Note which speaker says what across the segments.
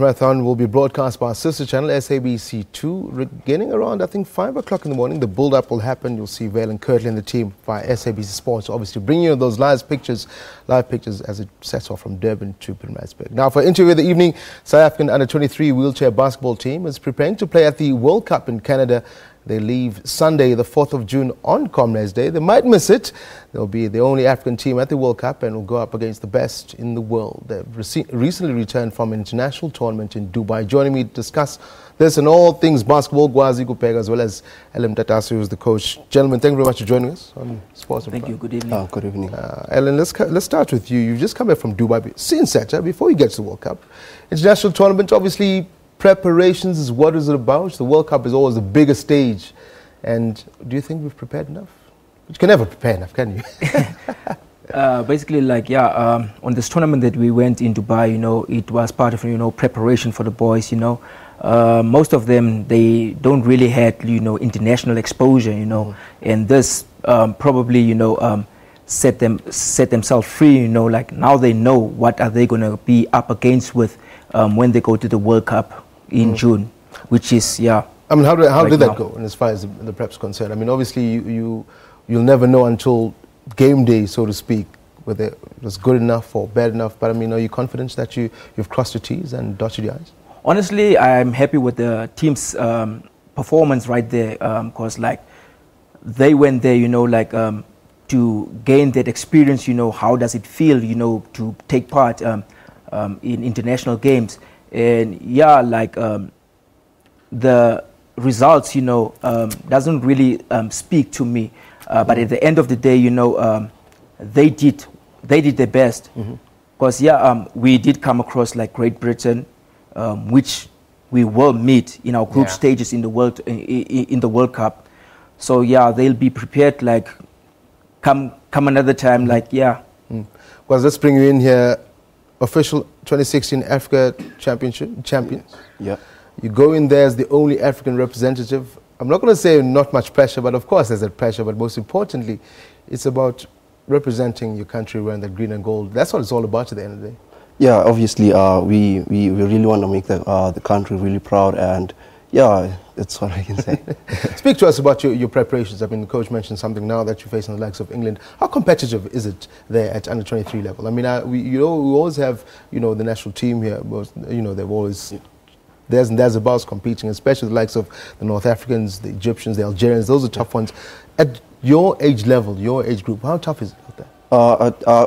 Speaker 1: marathon will be broadcast by our sister channel, SABC2, beginning around, I think, 5 o'clock in the morning. The build-up will happen. You'll see Vale and Kirtley and the team via SABC Sports, obviously bringing you those live pictures as it sets off from Durban to Pietermaritzburg. Now, for interview of the evening, South African U23 Wheelchair Basketball team is preparing to play at the World Cup in Canada. They leave Sunday, the 4th of June on Comrades Day. They might miss it. They'll be the only African team at the World Cup and will go up against the best in the world. They've recently returned from an international tournament in Dubai. Joining me to discuss this and all things basketball, Kwazi Khubeka, as well as Alan Mtatase, who's the coach. Gentlemen, thank you very much for joining us on Sports.
Speaker 2: Thank you. Good evening.
Speaker 3: Good evening.
Speaker 1: Alan, let's start with you. You've just come back from Dubai. Since that, before you get to the World Cup, international tournament, obviously, preparations is what is it about. The World Cup is always the biggest stage. And do you think we've prepared enough? You can never prepare enough, can you?
Speaker 2: Basically, on this tournament that we went in Dubai, it was part of, preparation for the boys, Most of them, they don't really have, international exposure, And this probably, set themselves free, now they know what are they going to be up against with when they go to the World Cup in June, which is,
Speaker 1: I mean, how did that go, and as far as the prep's concerned? I mean, obviously, you'll never know until game day, so to speak, whether it was good enough or bad enough. But I mean, are you confident that you've crossed your T's and dotted your I's?
Speaker 2: Honestly, I'm happy with the team's performance right there, because they went there, to gain that experience. How does it feel, to take part in international games, and the results, doesn't really speak to me. But at the end of the day, they did their best. Because, we did come across Great Britain, which we will meet in our group stages in the World Cup. So, they'll be prepared, come another time,
Speaker 1: Well, let's bring you in here. Official 2016 Africa champions.
Speaker 3: Yeah.
Speaker 1: You go in there as the only African representative. I'm not going to say not much pressure, but of course there's that pressure. But most importantly, it's about representing your country wearing that green and gold. That's what it's all about at the end of the day.
Speaker 3: Yeah, obviously, we really want to make the country really proud, and that's what I can say.
Speaker 1: Speak to us about your preparations. I mean, the coach mentioned something now that you're facing the likes of England. How competitive is it there at under 23 level? I mean, we always have the national team here. They've always. There's about competing, especially the likes of the North Africans, the Egyptians, the Algerians. Those are tough ones. At your age level, your age group, how tough is it out there?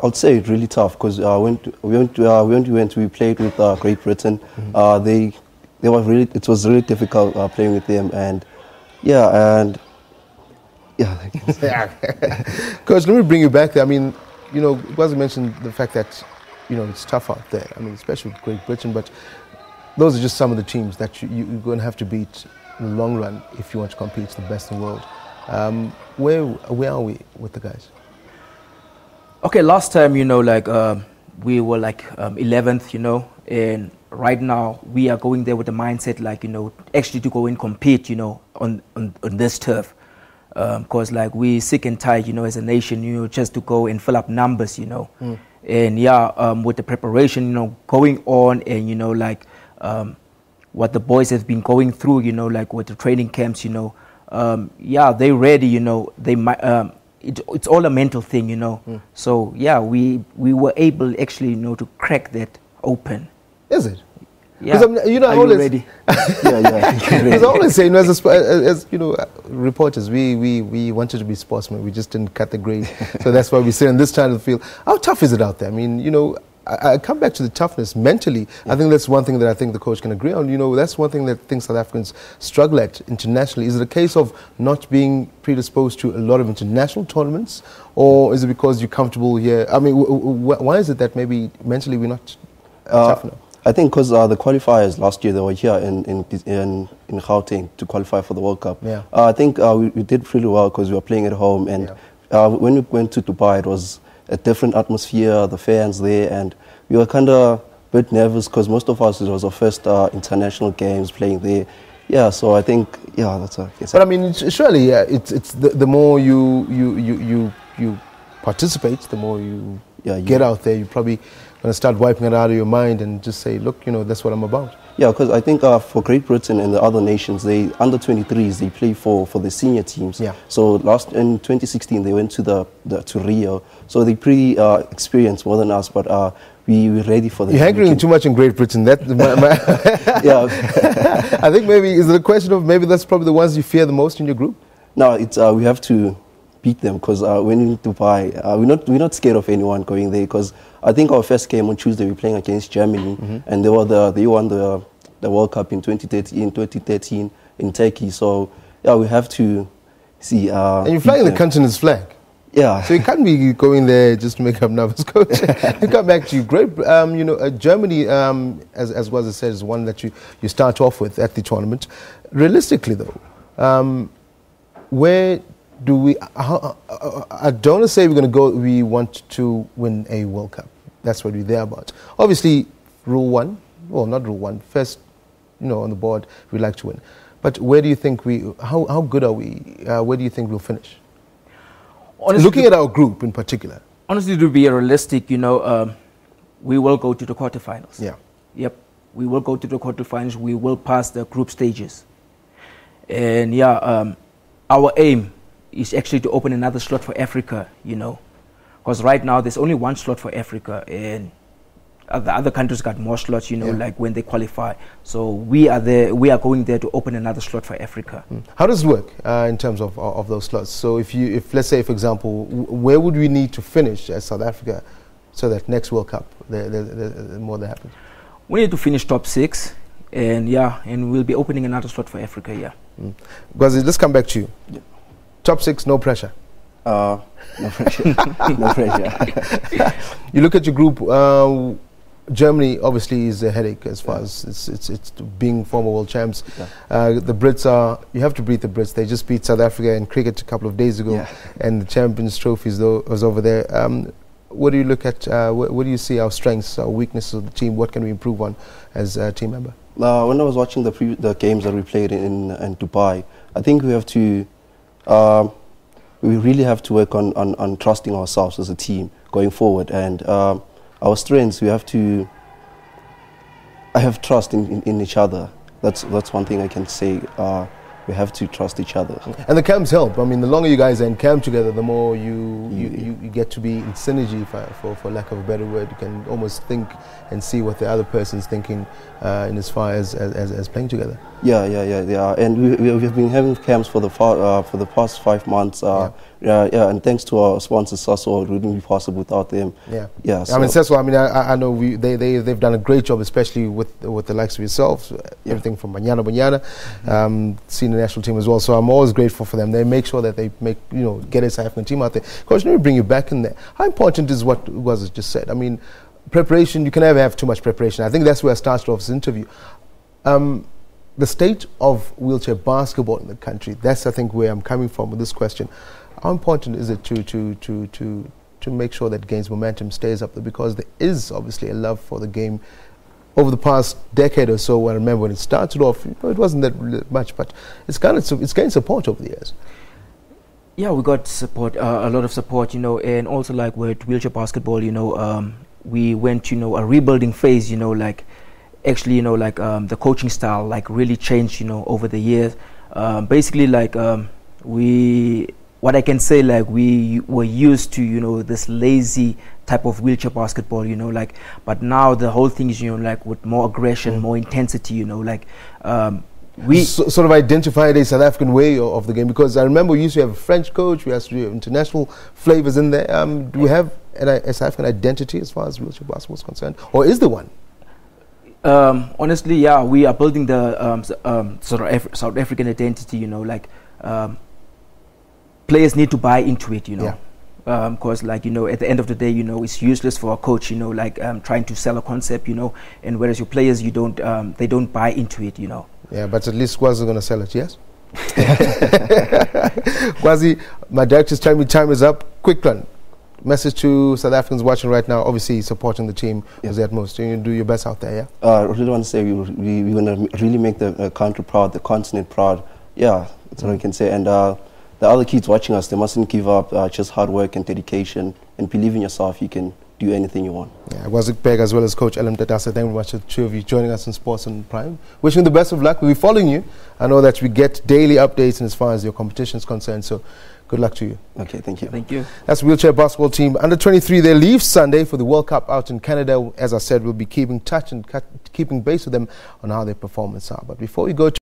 Speaker 3: I'd say it's really tough because when we played with Great Britain, it was really difficult playing with them,
Speaker 1: Coach, let me bring you back there. I mean, Kwazi mentioned the fact that it's tough out there. I mean, especially with Great Britain, but those are just some of the teams that you're going to have to beat in the long run if you want to compete to the best in the world. Where are we with the guys?
Speaker 2: Okay, last time, we were 11th, and right now we are going there with the mindset, actually to go and compete, on this turf. Because we're sick and tired, as a nation, just to go and fill up numbers, And with the preparation, going on and, what the boys have been going through, with the training camps, they're ready, they might, it's all a mental thing, So, we were able actually, to crack that open.
Speaker 1: Is it?
Speaker 2: Yeah.
Speaker 1: I always ready. Because I always say, as reporters, we wanted to be sportsmen. We just didn't cut the grade. So that's why we sit on this side of the field. How tough is it out there? I mean, I come back to the toughness mentally. I think that's one thing that I think the coach can agree on. That's one thing that I think South Africans struggle at internationally. Is it a case of not being predisposed to a lot of international tournaments, or is it because you're comfortable here? I mean, why is it that maybe mentally we're not tough enough?
Speaker 3: I think because the qualifiers last year, they were here in Gauteng to qualify for the World Cup.
Speaker 1: Yeah.
Speaker 3: I think we did really well because we were playing at home, and when we went to Dubai, it was a different atmosphere, the fans there, and we were kind of a bit nervous because most of us, it was our first international games playing there. Yeah, so I think, that's what I can say.
Speaker 1: But I mean, surely, it's the more you participate, the more you get out there, you probably going to start wiping it out of your mind and just say, look, that's what I'm about?
Speaker 3: Yeah, because I think for Great Britain and the other nations, they under 23s, they play for the senior teams.
Speaker 1: Yeah.
Speaker 3: So in 2016 they went to to Rio, so they pretty experienced more than us, but we're ready for the.
Speaker 1: You're hankering too much in Great Britain.
Speaker 3: Yeah.
Speaker 1: I think maybe is it a question of maybe that's probably the ones you fear the most in your group?
Speaker 3: No, it's we have to beat them because when in Dubai, we're not scared of anyone going there, because I think our first game on Tuesday we're playing against Germany, and they won the World Cup in 2013 in Turkey. So yeah, we have to see. And
Speaker 1: you're flying the continent's flag.
Speaker 3: Yeah.
Speaker 1: So you can't be going there just to make up numbers, coach. You come back to you. Great, Germany, as was said, is one that you start off with at the tournament. Realistically, though, where do we? I don't want to say we're going to go. We want to win a World Cup. That's what we're there about. Obviously, rule one. Well, not rule one. First, on the board, we'd like to win. But where do you think how good are we? Where do you think we'll finish? Honestly, looking at our group in particular.
Speaker 2: Honestly, to be realistic, we will go to the quarterfinals.
Speaker 1: Yeah.
Speaker 2: Yep. We will go to the quarterfinals. We will pass the group stages. And yeah, our aim is actually to open another slot for Africa, because right now there's only one slot for Africa, and the other countries got more slots, like when they qualify. So we are going there to open another slot for Africa.
Speaker 1: How does it work in terms of those slots? So if let's say, for example, where would we need to finish as South Africa so that next World Cup, the more that happens?
Speaker 2: We need to finish top 6, and we'll be opening another slot for Africa, yeah.
Speaker 1: Kwazi, let's come back to you.
Speaker 3: Yeah.
Speaker 1: Top 6, no pressure.
Speaker 3: No pressure. No pressure.
Speaker 1: You look at your group. Germany obviously is a headache as far as it's being former world champs. Yeah. The Brits you have to beat the Brits. They just beat South Africa in cricket a couple of days ago, and the Champions Trophies was over there. What do you look at? What do you see our strengths, our weaknesses of the team? What can we improve on as a team member?
Speaker 3: When I was watching the games that we played in Dubai, I think we have to. We really have to work on trusting ourselves as a team going forward, and our strengths, we have to have trust in each other. That's one thing I can say. We have to trust each other.
Speaker 1: And the camps help. I mean, the longer you guys are in camp together, the more you get to be in synergy, for lack of a better word. You can almost think and see what the other person's thinking in as far as playing together. Yeah.
Speaker 3: And we've been having camps for the past 5 months. And thanks to our sponsors, Sasso, it wouldn't be possible without them. Yeah. So.
Speaker 1: I mean, Sasso, I know they've done a great job, especially with the likes of yourselves. Everything from Banyana, senior national team as well. So I'm always grateful for them. They make sure that they get a South African team out there. Coach, let me bring you back in there. How important is what was just said? I mean, preparation. You can never have too much preparation. I think that's where I started off this interview. The state of wheelchair basketball in the country. That's, I think, where I'm coming from with this question. How important is it to make sure that gains momentum, stays up there? Because there is obviously a love for the game. Over the past decade or so, I remember when it started off, it wasn't that much, but it's gained support over the years.
Speaker 2: Yeah, we got support, a lot of support, and also like with wheelchair basketball, we went, a rebuilding phase, actually, the coaching style, really changed, over the years. Basically, what I can say, we were used to, this lazy type of wheelchair basketball, but now the whole thing is, with more aggression, more intensity, we
Speaker 1: sort of identified a South African way of the game, because I remember we used to have a French coach, we used to have international flavors in there. Do we have a South African identity as far as wheelchair basketball is concerned, or is there one?
Speaker 2: Honestly, yeah, we are building the sort of South African identity, players need to buy into it, because at the end of the day, it's useless for a coach, trying to sell a concept, and whereas your players, they don't buy into it,
Speaker 1: Yeah, but at least Kwazi is going to sell it, yes? Kwazi, my director's telling me time is up. Quick one. Message to South Africans watching right now, obviously supporting the team as the utmost. You do your best out there, yeah?
Speaker 3: I really want to say we're going to really make the country proud, the continent proud. Yeah, that's what I can say. And the other kids watching us, they mustn't give up. Just hard work and dedication, and believe in yourself. You can do anything you want.
Speaker 1: Yeah, Kwazi Khubeka as well as Coach Alan Mtatase, thank you very much to the two of you joining us in Sports on Prime. Wishing you the best of luck. We'll be following you. I know that we get daily updates as far as your competition is concerned, so good luck to you.
Speaker 3: Okay, thank you.
Speaker 2: Thank you.
Speaker 1: That's the wheelchair basketball team. Under 23, they leave Sunday for the World Cup out in Canada. As I said, we'll be keeping touch and keeping base with them on how their performance are. But before we go to